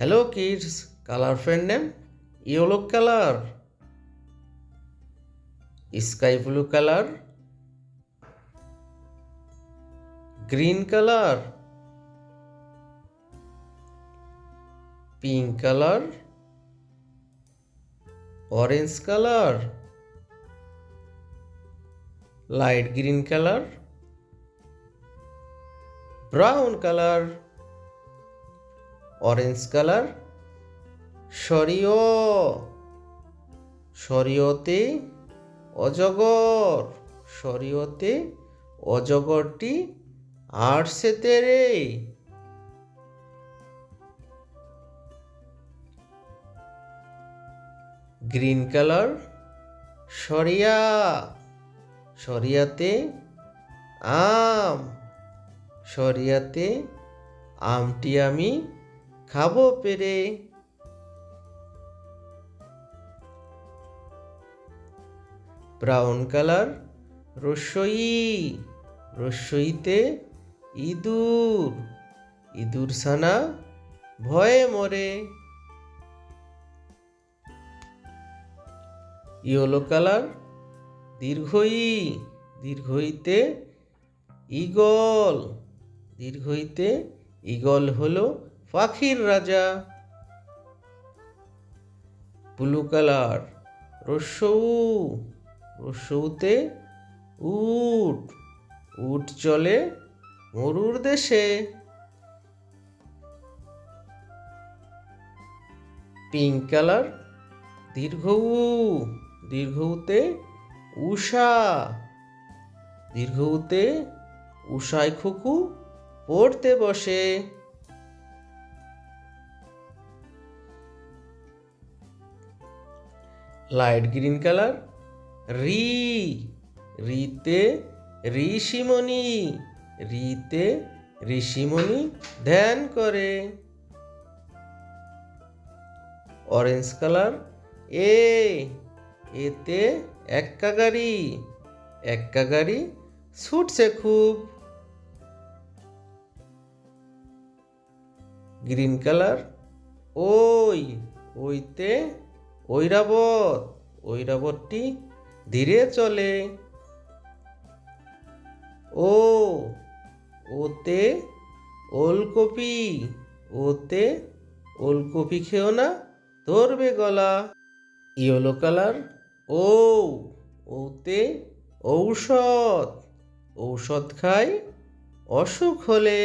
Hello kids, color friend name yellow color, sky blue color, green color, pink color, orange color, light green color, brown color, orange color, শরীয়তে অজগর, শরীয়তে অজগরটি আসছে তেরে। Green colour শরিয়াতে আম, শরিয়াতে আমটি আমি খাবো পেরে। ব্রাউন কালার রসইতে ইঁদুর ছানা ভয়ে মরে। ইয়েলো কালার দীর্ঘইতে ঈগল হলো পাখির রাজা। ব্লু কালার রস্যউতে উট চলে মরুর দেশে। পিঙ্ক কালার দীর্ঘউতে উষায় খুকু পড়তে বসে। লাইট গ্রিন কালার রিতে ঋষিমণি ধ্যান করে। অরেঞ্জ কালার এতে এক্কা গাড়ি ছুটছে খুব। গ্রিন কালার ওইতে ঐরাবতটি ধীরে চলে। ওতে ওলকপি খেও না ধরবে গলা। ইয়েলো কালার ওতে ঔষধ খাই অসুখ হলে।